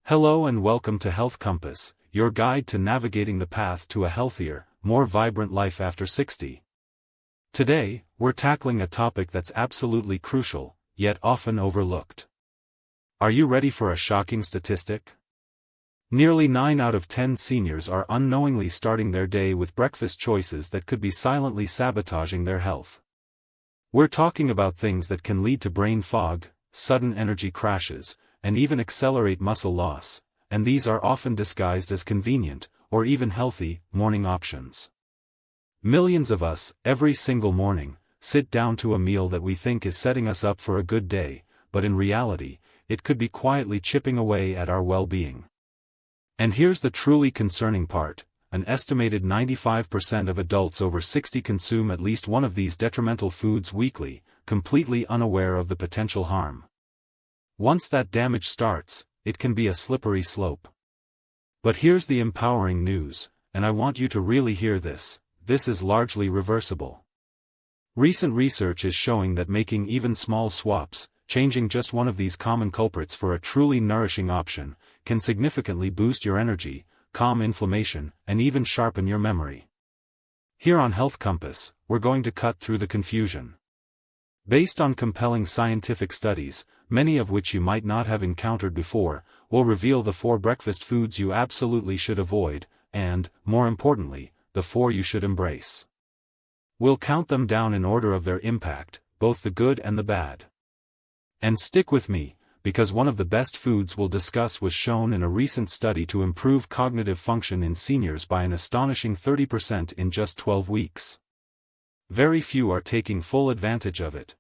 Hello and welcome to Health Compass, your guide to navigating the path to a healthier, more vibrant life after 60. Today, we're tackling a topic that's absolutely crucial, yet often overlooked. Are you ready for a shocking statistic? Nearly 9 out of 10 seniors are unknowingly starting their day with breakfast choices that could be silently sabotaging their health. We're talking about things that can lead to brain fog, sudden energy crashes, and even accelerate muscle loss, and these are often disguised as convenient, or even healthy, morning options. Millions of us, every single morning, sit down to a meal that we think is setting us up for a good day, but in reality, it could be quietly chipping away at our well-being. And here's the truly concerning part: an estimated 95% of adults over 60 consume at least one of these detrimental foods weekly, completely unaware of the potential harm. Once that damage starts, it can be a slippery slope. But here's the empowering news, and I want you to really hear this: this is largely reversible. Recent research is showing that making even small swaps, changing just one of these common culprits for a truly nourishing option, can significantly boost your energy, calm inflammation, and even sharpen your memory. Here on Health Compass, we're going to cut through the confusion. Based on compelling scientific studies, many of which you might not have encountered before, we'll reveal the 4 breakfast foods you absolutely should avoid, and, more importantly, the 4 you should embrace. We'll count them down in order of their impact, both the good and the bad. And stick with me, because one of the best foods we'll discuss was shown in a recent study to improve cognitive function in seniors by an astonishing 30% in just 12 weeks. Very few are taking full advantage of it.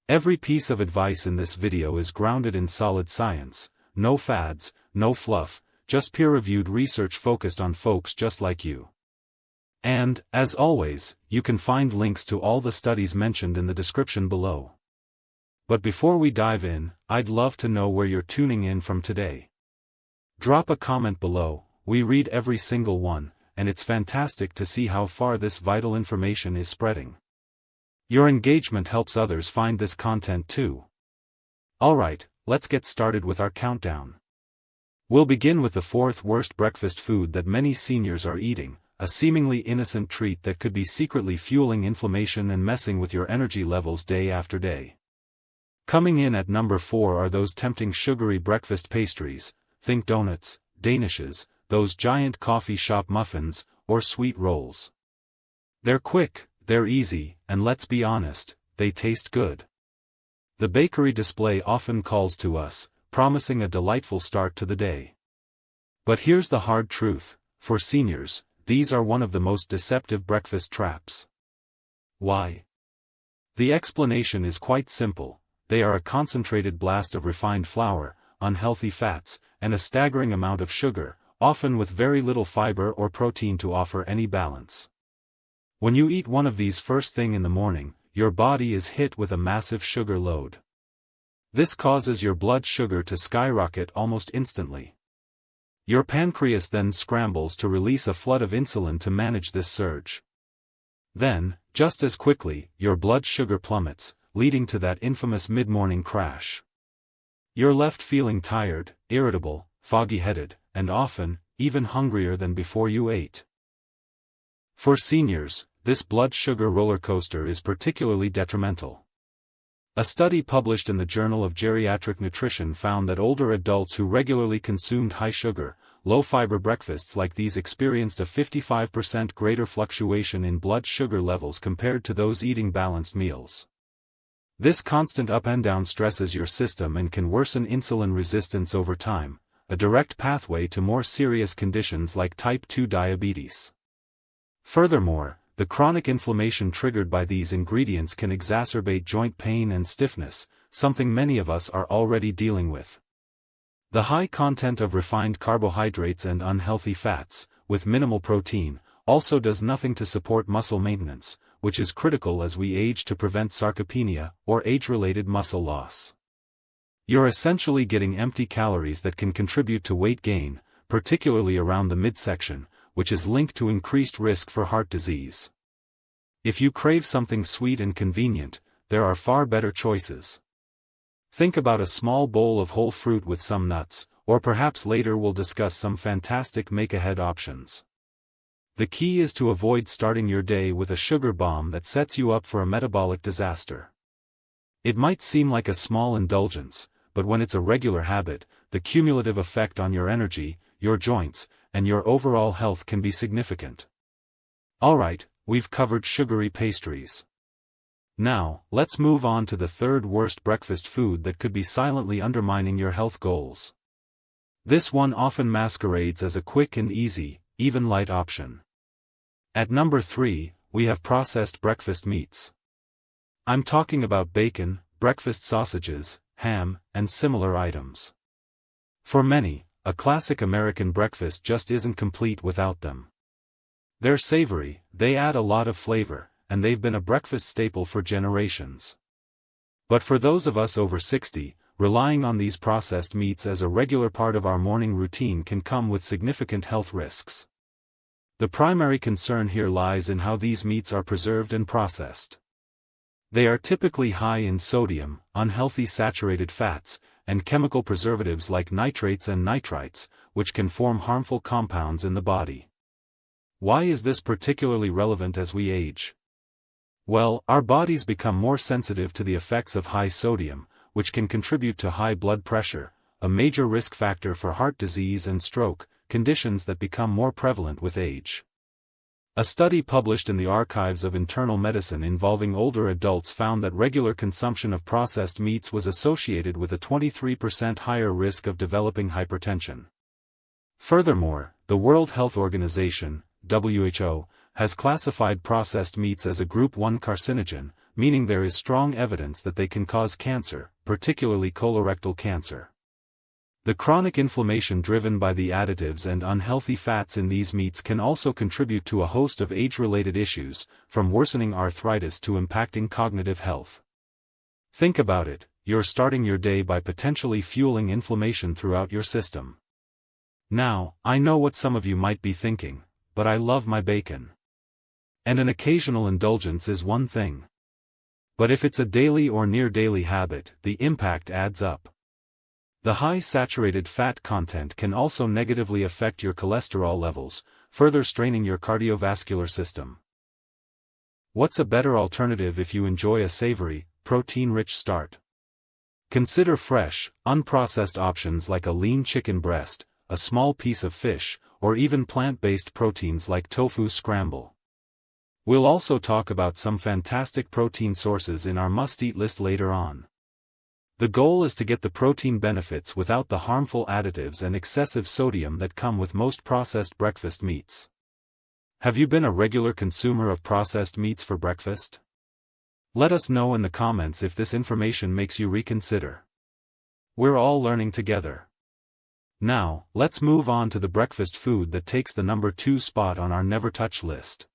Every piece of advice in this video is grounded in solid science, no fads, no fluff, just peer-reviewed research focused on folks just like you. And, as always, you can find links to all the studies mentioned in the description below. But before we dive in, I'd love to know where you're tuning in from today. Drop a comment below, we read every single one, and it's fantastic to see how far this vital information is spreading. Your engagement helps others find this content too. Alright, let's get started with our countdown. We'll begin with the 4th worst breakfast food that many seniors are eating, a seemingly innocent treat that could be secretly fueling inflammation and messing with your energy levels day after day. Coming in at number 4 are those tempting sugary breakfast pastries, think donuts, danishes, those giant coffee shop muffins, or sweet rolls. They're quick, they're easy, and let's be honest, they taste good. The bakery display often calls to us, promising a delightful start to the day. But here's the hard truth: for seniors, these are one of the most deceptive breakfast traps. Why? The explanation is quite simple: they are a concentrated blast of refined flour, unhealthy fats, and a staggering amount of sugar, often with very little fiber or protein to offer any balance. When you eat one of these first thing in the morning, your body is hit with a massive sugar load. This causes your blood sugar to skyrocket almost instantly. Your pancreas then scrambles to release a flood of insulin to manage this surge. Then, just as quickly, your blood sugar plummets, leading to that infamous mid-morning crash. You're left feeling tired, irritable, foggy-headed, and often, even hungrier than before you ate. For seniors, this blood sugar roller coaster is particularly detrimental. A study published in the Journal of Geriatric Nutrition found that older adults who regularly consumed high-sugar, low-fiber breakfasts like these experienced a 55% greater fluctuation in blood sugar levels compared to those eating balanced meals. This constant up and down stresses your system and can worsen insulin resistance over time, a direct pathway to more serious conditions like type 2 diabetes. Furthermore, the chronic inflammation triggered by these ingredients can exacerbate joint pain and stiffness, something many of us are already dealing with. The high content of refined carbohydrates and unhealthy fats, with minimal protein, also does nothing to support muscle maintenance, which is critical as we age to prevent sarcopenia, or age-related muscle loss. You're essentially getting empty calories that can contribute to weight gain, particularly around the midsection, which is linked to increased risk for heart disease. If you crave something sweet and convenient, there are far better choices. Think about a small bowl of whole fruit with some nuts, or perhaps later we'll discuss some fantastic make-ahead options. The key is to avoid starting your day with a sugar bomb that sets you up for a metabolic disaster. It might seem like a small indulgence, but when it's a regular habit, the cumulative effect on your energy, your joints, and your overall health can be significant. Alright, we've covered sugary pastries. Now, let's move on to the third worst breakfast food that could be silently undermining your health goals. This one often masquerades as a quick and easy, even light option. At number 3, we have processed breakfast meats. I'm talking about bacon, breakfast sausages, ham, and similar items. For many, a classic American breakfast just isn't complete without them. They're savory, they add a lot of flavor, and they've been a breakfast staple for generations. But for those of us over 60, relying on these processed meats as a regular part of our morning routine can come with significant health risks. The primary concern here lies in how these meats are preserved and processed. They are typically high in sodium, unhealthy saturated fats, and chemical preservatives like nitrates and nitrites, which can form harmful compounds in the body. Why is this particularly relevant as we age? Well, our bodies become more sensitive to the effects of high sodium, which can contribute to high blood pressure, a major risk factor for heart disease and stroke, conditions that become more prevalent with age. A study published in the Archives of Internal Medicine involving older adults found that regular consumption of processed meats was associated with a 23% higher risk of developing hypertension. Furthermore, the World Health Organization, WHO, has classified processed meats as a Group 1 carcinogen, meaning there is strong evidence that they can cause cancer, particularly colorectal cancer. The chronic inflammation driven by the additives and unhealthy fats in these meats can also contribute to a host of age-related issues, from worsening arthritis to impacting cognitive health. Think about it, you're starting your day by potentially fueling inflammation throughout your system. Now, I know what some of you might be thinking, but I love my bacon. And an occasional indulgence is one thing. But if it's a daily or near-daily habit, the impact adds up. The high saturated fat content can also negatively affect your cholesterol levels, further straining your cardiovascular system. What's a better alternative if you enjoy a savory, protein-rich start? Consider fresh, unprocessed options like a lean chicken breast, a small piece of fish, or even plant-based proteins like tofu scramble. We'll also talk about some fantastic protein sources in our must-eat list later on. The goal is to get the protein benefits without the harmful additives and excessive sodium that come with most processed breakfast meats. Have you been a regular consumer of processed meats for breakfast? Let us know in the comments if this information makes you reconsider. We're all learning together. Now, let's move on to the breakfast food that takes the number 2 spot on our never touch list.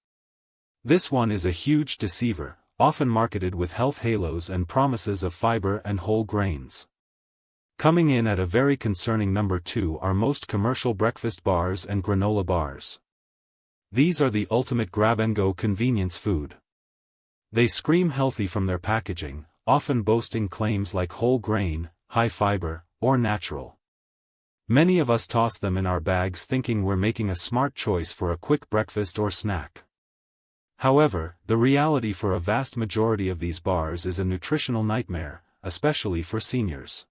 This one is a huge deceiver, often marketed with health halos and promises of fiber and whole grains. Coming in at a very concerning number 2 are most commercial breakfast bars and granola bars. These are the ultimate grab-and-go convenience food. They scream healthy from their packaging, often boasting claims like whole grain, high fiber, or natural. Many of us toss them in our bags thinking we're making a smart choice for a quick breakfast or snack. However, the reality for a vast majority of these bars is a nutritional nightmare, especially for seniors.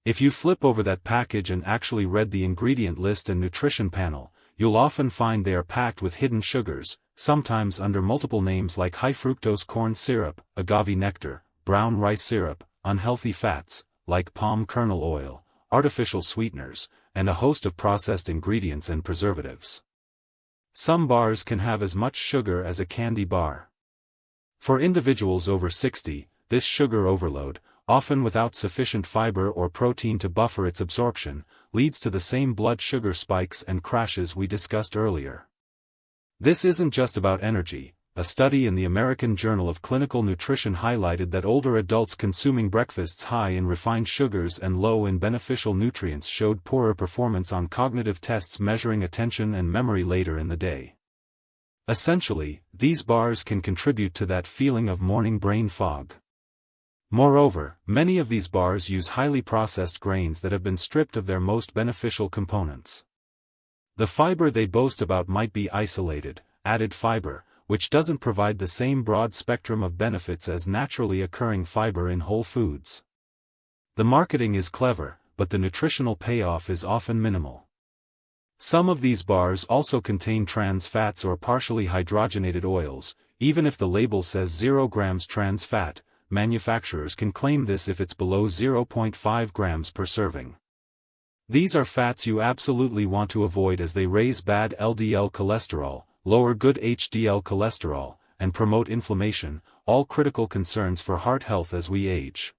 If you flip over that package and actually read the ingredient list and nutrition panel, you'll often find they are packed with hidden sugars, sometimes under multiple names like high fructose corn syrup, agave nectar, brown rice syrup, unhealthy fats, like palm kernel oil, artificial sweeteners, and a host of processed ingredients and preservatives. Some bars can have as much sugar as a candy bar. For individuals over 60, this sugar overload, often without sufficient fiber or protein to buffer its absorption, leads to the same blood sugar spikes and crashes we discussed earlier. This isn't just about energy. A study in the American Journal of Clinical Nutrition highlighted that older adults consuming breakfasts high in refined sugars and low in beneficial nutrients showed poorer performance on cognitive tests measuring attention and memory later in the day. Essentially, these bars can contribute to that feeling of morning brain fog. Moreover, many of these bars use highly processed grains that have been stripped of their most beneficial components. The fiber they boast about might be isolated, added fiber, which doesn't provide the same broad spectrum of benefits as naturally occurring fiber in whole foods. The marketing is clever, but the nutritional payoff is often minimal. Some of these bars also contain trans fats or partially hydrogenated oils. Even if the label says 0 grams trans fat, manufacturers can claim this if it's below 0.5 grams per serving. These are fats you absolutely want to avoid as they raise bad LDL cholesterol, lower good HDL cholesterol, and promote inflammation, all critical concerns for heart health as we age.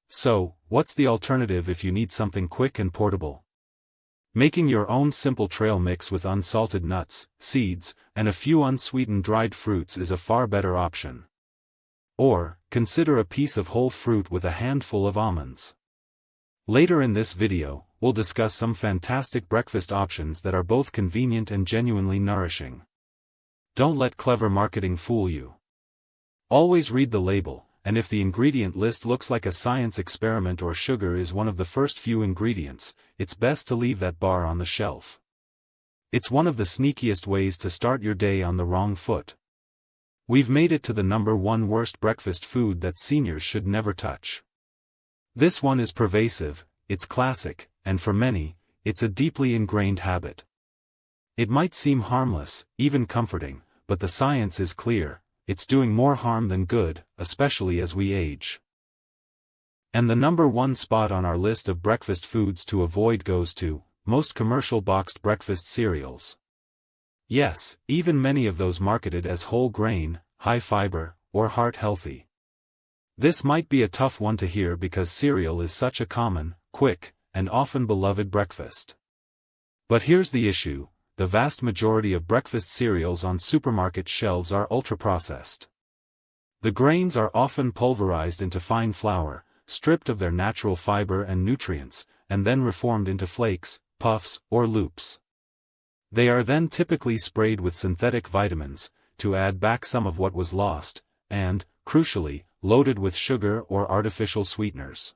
So, what's the alternative if you need something quick and portable? Making your own simple trail mix with unsalted nuts, seeds, and a few unsweetened dried fruits is a far better option. Or, consider a piece of whole fruit with a handful of almonds. Later in this video, we'll discuss some fantastic breakfast options that are both convenient and genuinely nourishing. Don't let clever marketing fool you. Always read the label, and if the ingredient list looks like a science experiment or sugar is one of the first few ingredients, it's best to leave that bar on the shelf. It's one of the sneakiest ways to start your day on the wrong foot. We've made it to the #1 worst breakfast food that seniors should never touch. This one is pervasive, it's classic, and for many, it's a deeply ingrained habit. It might seem harmless, even comforting, but the science is clear, it's doing more harm than good, especially as we age. And the #1 spot on our list of breakfast foods to avoid goes to most commercial boxed breakfast cereals. Yes, even many of those marketed as whole grain, high fiber, or heart healthy. This might be a tough one to hear because cereal is such a common, quick, and often beloved breakfast. But here's the issue, the vast majority of breakfast cereals on supermarket shelves are ultra-processed. The grains are often pulverized into fine flour, stripped of their natural fiber and nutrients, and then reformed into flakes, puffs, or loops. They are then typically sprayed with synthetic vitamins, to add back some of what was lost, and, crucially, loaded with sugar or artificial sweeteners.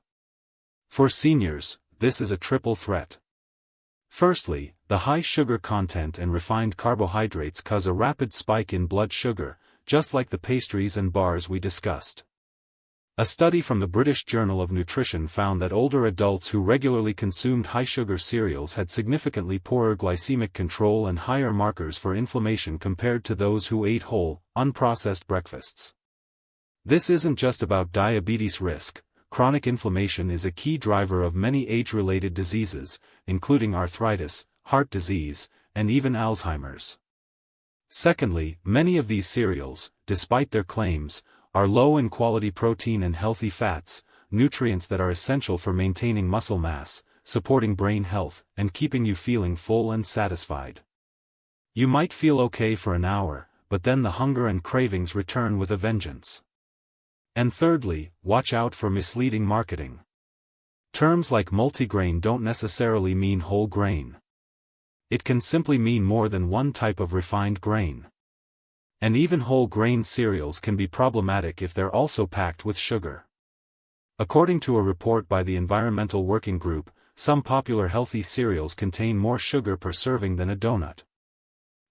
For seniors, this is a triple threat. Firstly, the high sugar content and refined carbohydrates cause a rapid spike in blood sugar, just like the pastries and bars we discussed. A study from the British Journal of Nutrition found that older adults who regularly consumed high-sugar cereals had significantly poorer glycemic control and higher markers for inflammation compared to those who ate whole, unprocessed breakfasts. This isn't just about diabetes risk. Chronic inflammation is a key driver of many age-related diseases, including arthritis, heart disease, and even Alzheimer's. Secondly, many of these cereals, despite their claims, are low in quality protein and healthy fats, nutrients that are essential for maintaining muscle mass, supporting brain health, and keeping you feeling full and satisfied. You might feel okay for an hour, but then the hunger and cravings return with a vengeance. And thirdly, watch out for misleading marketing. Terms like multigrain don't necessarily mean whole grain. It can simply mean more than one type of refined grain. And even whole grain cereals can be problematic if they're also packed with sugar. According to a report by the Environmental Working Group, some popular healthy cereals contain more sugar per serving than a donut.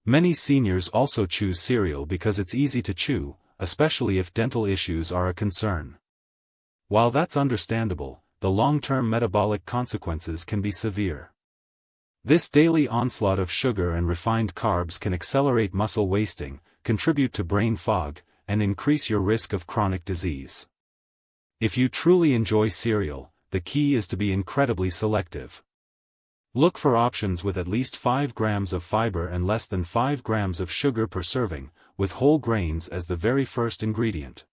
Many seniors also choose cereal because it's easy to chew, especially if dental issues are a concern. While that's understandable, the long-term metabolic consequences can be severe. This daily onslaught of sugar and refined carbs can accelerate muscle wasting, contribute to brain fog, and increase your risk of chronic disease. If you truly enjoy cereal, the key is to be incredibly selective. Look for options with at least 5 grams of fiber and less than 5 grams of sugar per serving, with whole grains as the very first ingredient.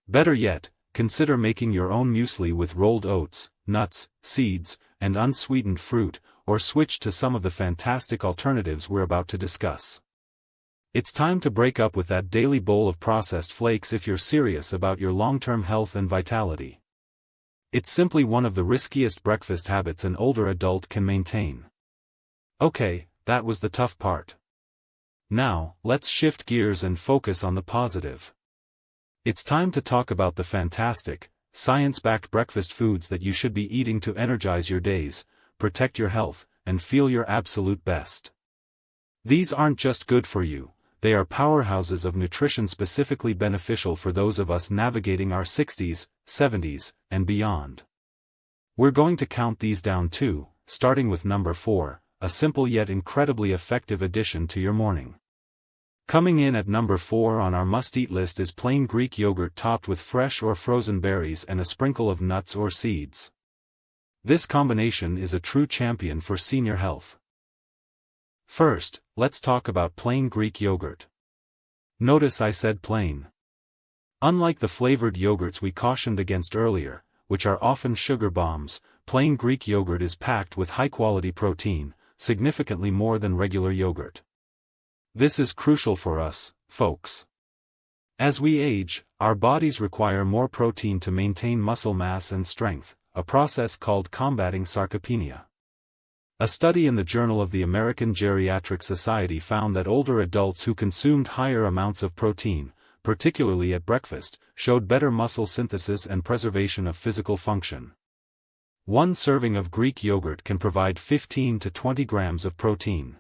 Better yet, consider making your own muesli with rolled oats, nuts, seeds, and unsweetened fruit, or switch to some of the fantastic alternatives we're about to discuss. It's time to break up with that daily bowl of processed flakes if you're serious about your long-term health and vitality. It's simply one of the riskiest breakfast habits an older adult can maintain. Okay, that was the tough part. Now, let's shift gears and focus on the positive. It's time to talk about the fantastic, science-backed breakfast foods that you should be eating to energize your days, protect your health, and feel your absolute best. These aren't just good for you, they are powerhouses of nutrition specifically beneficial for those of us navigating our 60s, 70s, and beyond. We're going to count these down too, starting with number 4, a simple yet incredibly effective addition to your morning. Coming in at number 4 on our must-eat list is plain Greek yogurt topped with fresh or frozen berries and a sprinkle of nuts or seeds. This combination is a true champion for senior health. First, let's talk about plain Greek yogurt. Notice I said plain. Unlike the flavored yogurts we cautioned against earlier, which are often sugar bombs, plain Greek yogurt is packed with high-quality protein, significantly more than regular yogurt. This is crucial for us, folks. As we age, our bodies require more protein to maintain muscle mass and strength, a process called combating sarcopenia. A study in the Journal of the American Geriatric Society found that older adults who consumed higher amounts of protein, particularly at breakfast, showed better muscle synthesis and preservation of physical function. One serving of Greek yogurt can provide 15 to 20 grams of protein.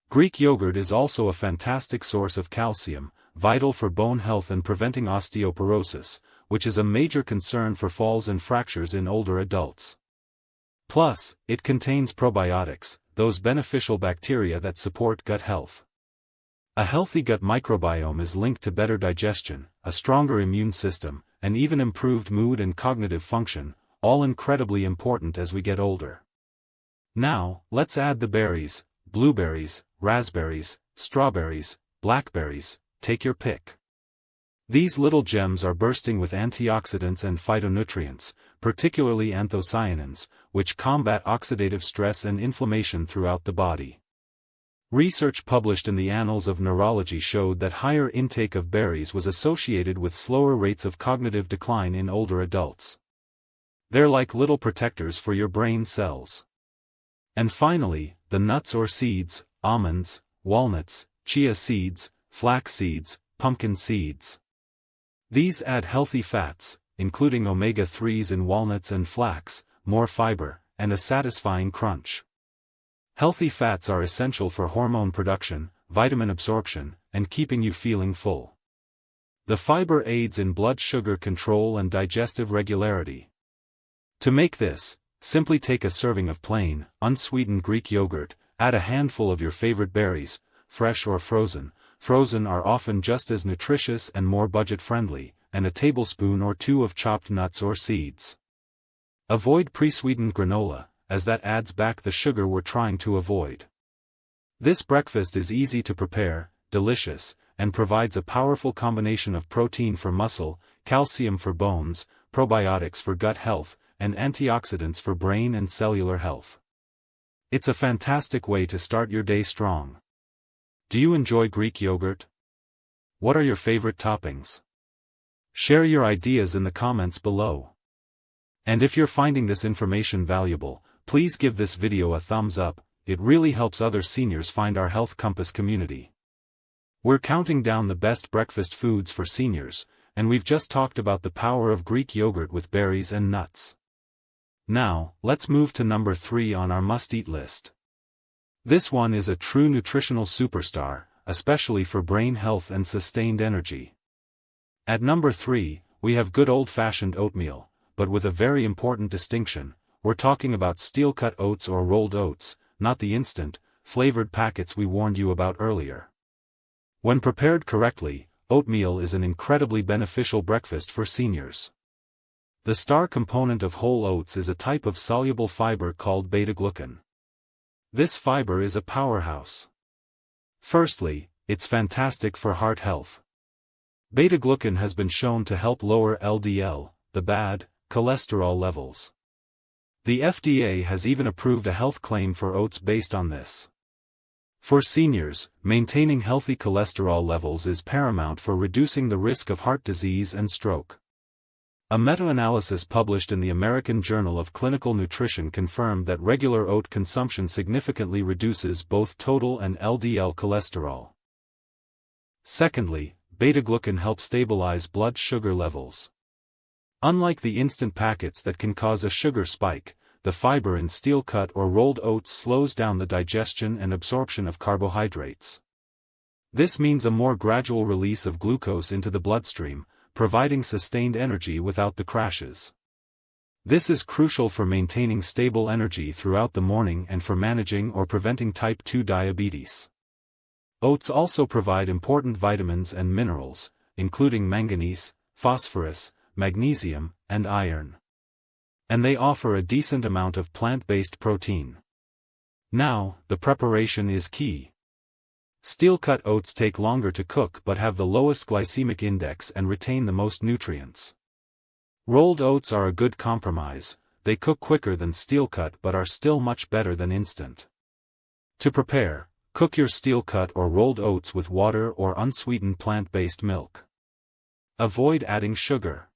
Greek yogurt is also a fantastic source of calcium, vital for bone health and preventing osteoporosis, which is a major concern for falls and fractures in older adults. Plus, it contains probiotics, those beneficial bacteria that support gut health. A healthy gut microbiome is linked to better digestion, a stronger immune system, and even improved mood and cognitive function, all incredibly important as we get older. Now, let's add the berries: blueberries, raspberries, strawberries, blackberries, take your pick. These little gems are bursting with antioxidants and phytonutrients, particularly anthocyanins, which combat oxidative stress and inflammation throughout the body. Research published in the Annals of Neurology showed that higher intake of berries was associated with slower rates of cognitive decline in older adults. They're like little protectors for your brain cells. And finally, the nuts or seeds: almonds, walnuts, chia seeds, flax seeds, pumpkin seeds. These add healthy fats, including omega-3s in walnuts and flax, more fiber, and a satisfying crunch. Healthy fats are essential for hormone production, vitamin absorption, and keeping you feeling full. The fiber aids in blood sugar control and digestive regularity. To make this, simply take a serving of plain, unsweetened Greek yogurt, add a handful of your favorite berries, fresh or frozen. Frozen are often just as nutritious and more budget-friendly, and a tablespoon or 2 of chopped nuts or seeds. Avoid pre-sweetened granola, as that adds back the sugar we're trying to avoid. This breakfast is easy to prepare, delicious, and provides a powerful combination of protein for muscle, calcium for bones, probiotics for gut health, and antioxidants for brain and cellular health. It's a fantastic way to start your day strong. Do you enjoy Greek yogurt? What are your favorite toppings? Share your ideas in the comments below. And if you're finding this information valuable, please give this video a thumbs up. It really helps other seniors find our Health Compass community. We're counting down the best breakfast foods for seniors, and we've just talked about the power of Greek yogurt with berries and nuts. Now, let's move to number 3 on our must-eat list. This one is a true nutritional superstar, especially for brain health and sustained energy. At number 3, we have good old-fashioned oatmeal, but with a very important distinction: we're talking about steel-cut oats or rolled oats, not the instant, flavored packets we warned you about earlier. When prepared correctly, oatmeal is an incredibly beneficial breakfast for seniors. The star component of whole oats is a type of soluble fiber called beta-glucan. This fiber is a powerhouse. Firstly, it's fantastic for heart health. Beta-glucan has been shown to help lower LDL, the bad cholesterol levels. The FDA has even approved a health claim for oats based on this. For seniors, maintaining healthy cholesterol levels is paramount for reducing the risk of heart disease and stroke. A meta-analysis published in the American Journal of Clinical Nutrition confirmed that regular oat consumption significantly reduces both total and LDL cholesterol. Secondly, beta-glucan help stabilize blood sugar levels. Unlike the instant packets that can cause a sugar spike, the fiber in steel-cut or rolled oats slows down the digestion and absorption of carbohydrates. This means a more gradual release of glucose into the bloodstream, providing sustained energy without the crashes. This is crucial for maintaining stable energy throughout the morning and for managing or preventing type 2 diabetes. Oats also provide important vitamins and minerals, including manganese, phosphorus, magnesium, and iron. And they offer a decent amount of plant-based protein. Now, the preparation is key. Steel-cut oats take longer to cook but have the lowest glycemic index and retain the most nutrients. Rolled oats are a good compromise. They cook quicker than steel-cut but are still much better than instant. To prepare, cook your steel-cut or rolled oats with water or unsweetened plant-based milk. Avoid adding sugar.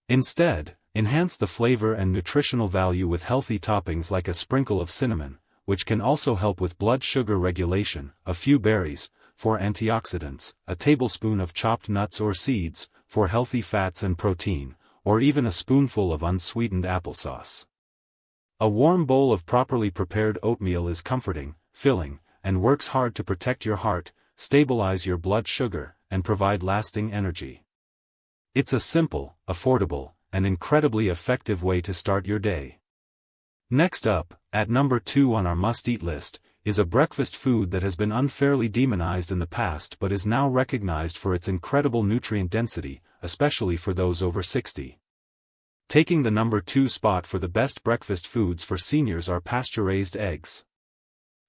Instead, enhance the flavor and nutritional value with healthy toppings like a sprinkle of cinnamon, which can also help with blood sugar regulation, a few berries, for antioxidants, a tablespoon of chopped nuts or seeds, for healthy fats and protein, or even a spoonful of unsweetened applesauce. A warm bowl of properly prepared oatmeal is comforting, filling, and works hard to protect your heart, stabilize your blood sugar, and provide lasting energy. It's a simple, affordable, and incredibly effective way to start your day. Next up, at number 2 on our must-eat list, is a breakfast food that has been unfairly demonized in the past but is now recognized for its incredible nutrient density, especially for those over 60. Taking the number 2 spot for the best breakfast foods for seniors are pasture-raised eggs.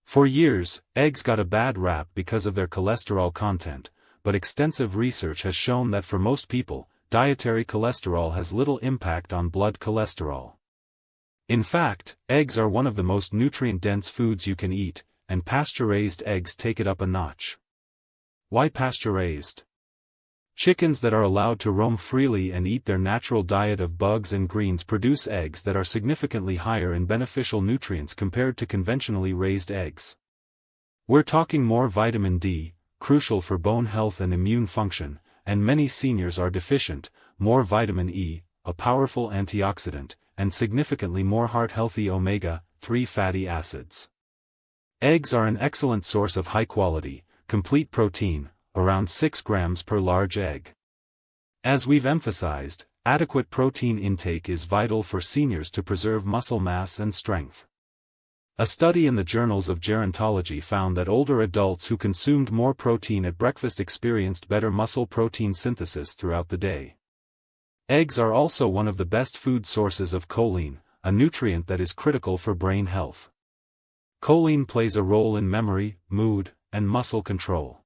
For years, eggs got a bad rap because of their cholesterol content, but extensive research has shown that for most people, dietary cholesterol has little impact on blood cholesterol. In fact, eggs are one of the most nutrient-dense foods you can eat, and pasture-raised eggs take it up a notch. Why pasture-raised? Chickens that are allowed to roam freely and eat their natural diet of bugs and greens produce eggs that are significantly higher in beneficial nutrients compared to conventionally raised eggs. We're talking more vitamin D, crucial for bone health and immune function, and many seniors are deficient, more vitamin E, a powerful antioxidant, and significantly more heart-healthy omega-3 fatty acids. Eggs are an excellent source of high-quality, complete protein, around 6 grams per large egg. As we've emphasized, adequate protein intake is vital for seniors to preserve muscle mass and strength. A study in the journals of gerontology found that older adults who consumed more protein at breakfast experienced better muscle protein synthesis throughout the day. Eggs are also one of the best food sources of choline, a nutrient that is critical for brain health. Choline plays a role in memory, mood, and muscle control.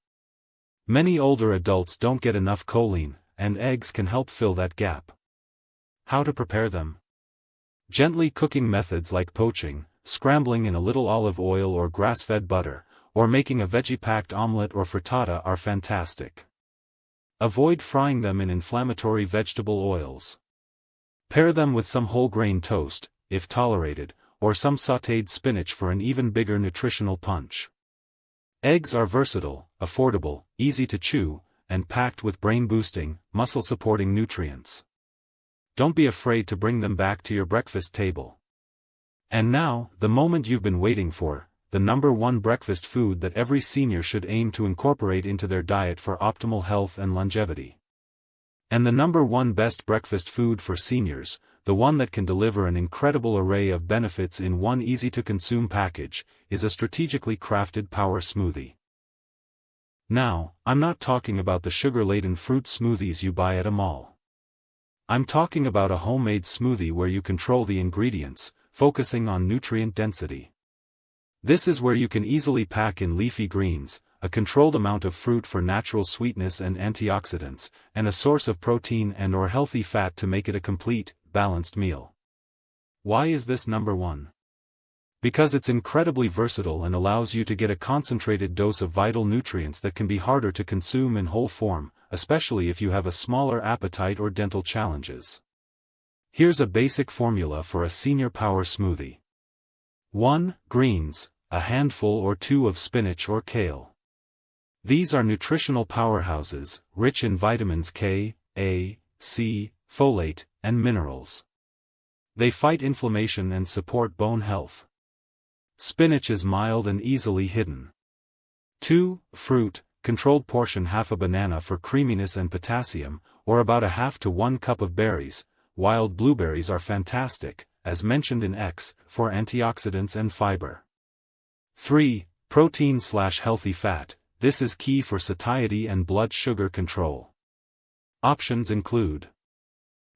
Many older adults don't get enough choline, and eggs can help fill that gap. How to prepare them? Gently cooking methods like poaching, scrambling in a little olive oil or grass-fed butter, or making a veggie-packed omelette or frittata are fantastic. Avoid frying them in inflammatory vegetable oils. Pair them with some whole grain toast, if tolerated, or some sautéed spinach for an even bigger nutritional punch. Eggs are versatile, affordable, easy to chew, and packed with brain-boosting, muscle-supporting nutrients. Don't be afraid to bring them back to your breakfast table. And now, the moment you've been waiting for, the number 1 breakfast food that every senior should aim to incorporate into their diet for optimal health and longevity. And the number 1 best breakfast food for seniors, the one that can deliver an incredible array of benefits in one easy-to-consume package, is a strategically crafted power smoothie. Now, I'm not talking about the sugar-laden fruit smoothies you buy at a mall. I'm talking about a homemade smoothie where you control the ingredients, focusing on nutrient density. This is where you can easily pack in leafy greens, a controlled amount of fruit for natural sweetness and antioxidants, and a source of protein and/or healthy fat to make it a complete, balanced meal. Why is this number 1? Because it's incredibly versatile and allows you to get a concentrated dose of vital nutrients that can be harder to consume in whole form, especially if you have a smaller appetite or dental challenges. Here's a basic formula for a senior power smoothie. 1. Greens, a handful or 2 of spinach or kale. These are nutritional powerhouses, rich in vitamins K, A, C, folate, and minerals. They fight inflammation and support bone health. Spinach is mild and easily hidden. 2. Fruit, controlled portion: half a banana for creaminess and potassium, or about a half to 1 cup of berries. Wild blueberries are fantastic, as mentioned in X, for antioxidants and fiber. 3. Protein/healthy fat, this is key for satiety and blood sugar control. Options include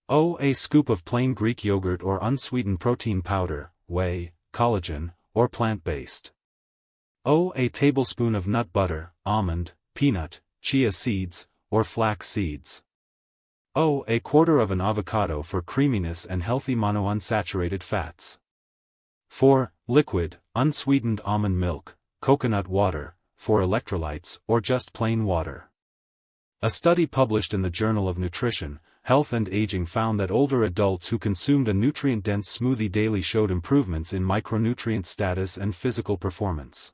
a scoop of plain Greek yogurt or unsweetened protein powder, whey, collagen, or plant-based. A tablespoon of nut butter, almond, peanut, chia seeds, or flax seeds. A quarter of an avocado for creaminess and healthy monounsaturated fats. 4. Liquid, unsweetened almond milk, coconut water, for electrolytes, or just plain water. A study published in the Journal of Nutrition, Health and Aging found that older adults who consumed a nutrient-dense smoothie daily showed improvements in micronutrient status and physical performance.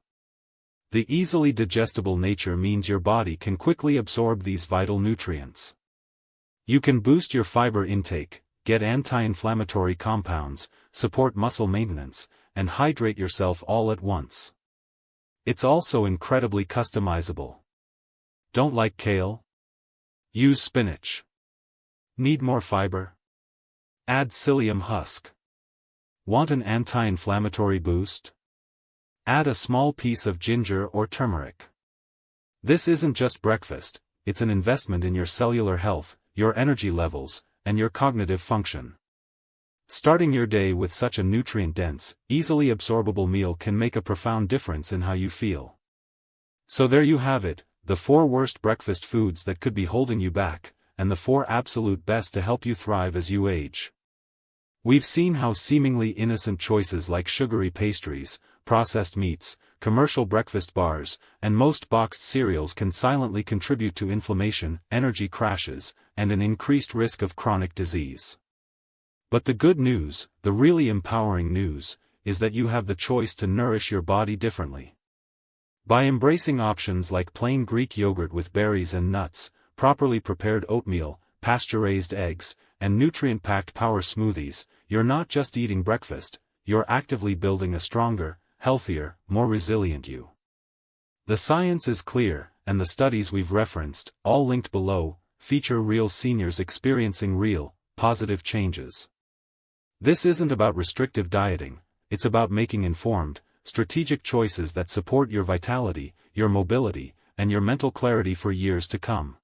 The easily digestible nature means your body can quickly absorb these vital nutrients. You can boost your fiber intake, get anti-inflammatory compounds, support muscle maintenance, and hydrate yourself all at once. It's also incredibly customizable. Don't like kale? Use spinach. Need more fiber? Add psyllium husk. Want an anti-inflammatory boost? Add a small piece of ginger or turmeric. This isn't just breakfast, it's an investment in your cellular health, your energy levels, and your cognitive function. Starting your day with such a nutrient-dense, easily absorbable meal can make a profound difference in how you feel. So there you have it, the 4 worst breakfast foods that could be holding you back, and the 4 absolute best to help you thrive as you age. We've seen how seemingly innocent choices like sugary pastries, processed meats, commercial breakfast bars, and most boxed cereals can silently contribute to inflammation, energy crashes, and an increased risk of chronic disease. But the good news, the really empowering news, is that you have the choice to nourish your body differently. By embracing options like plain Greek yogurt with berries and nuts, properly prepared oatmeal, pasture-raised eggs, and nutrient-packed power smoothies, you're not just eating breakfast, you're actively building a stronger, healthier, more resilient you. The science is clear, and the studies we've referenced, all linked below, feature real seniors experiencing real, positive changes. This isn't about restrictive dieting, it's about making informed, strategic choices that support your vitality, your mobility, and your mental clarity for years to come.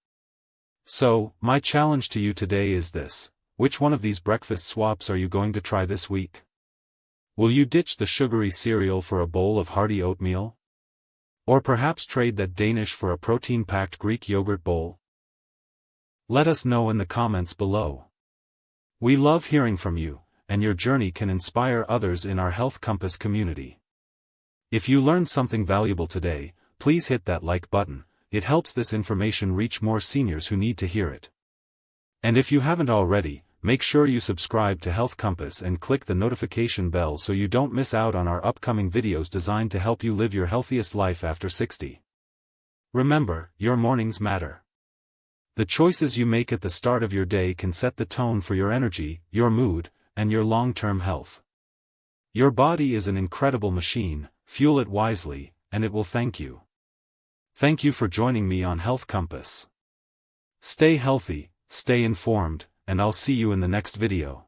So, my challenge to you today is this: which one of these breakfast swaps are you going to try this week? Will you ditch the sugary cereal for a bowl of hearty oatmeal? Or perhaps trade that Danish for a protein-packed Greek yogurt bowl? Let us know in the comments below. We love hearing from you, and your journey can inspire others in our Health Compass community. If you learned something valuable today, please hit that like button. It helps this information reach more seniors who need to hear it. And if you haven't already, make sure you subscribe to Health Compass and click the notification bell so you don't miss out on our upcoming videos designed to help you live your healthiest life after 60. Remember, your mornings matter. The choices you make at the start of your day can set the tone for your energy, your mood, and your long-term health. Your body is an incredible machine, fuel it wisely, and it will thank you. Thank you for joining me on Health Compass. Stay healthy, stay informed, and I'll see you in the next video.